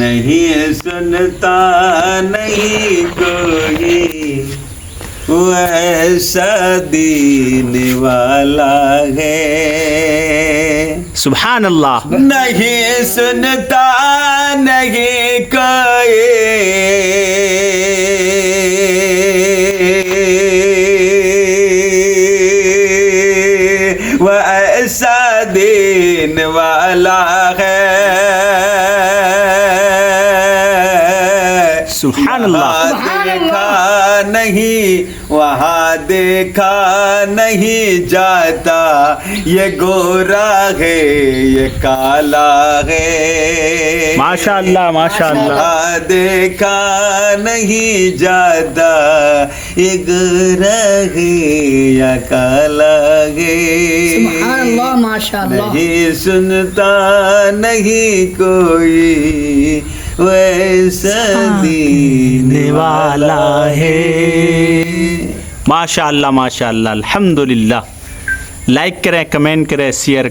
नहीं सुनता नहीं कोई वैसा दीन वाला है। सुभान अल्लाह। नहीं सुनता नहीं कोई वैसा दीन वाला है। सुभान अल्लाह। देखा नहीं वहाँ देखा नहीं जाता, ये गोरा है ये काला है। माशाअल्लाह माशाअल्लाह। वहाँ देखा नहीं जाता, ये गोरा है या काला है। सुभानअल्लाह माशाअल्लाह। नहीं सुनता नहीं कोई वैसा दीन वाला है। माशाअल्लाह माशाअल्लाह। अल्हम्दुलिल्लाह। लाइक करें, कमेंट करें, शेयर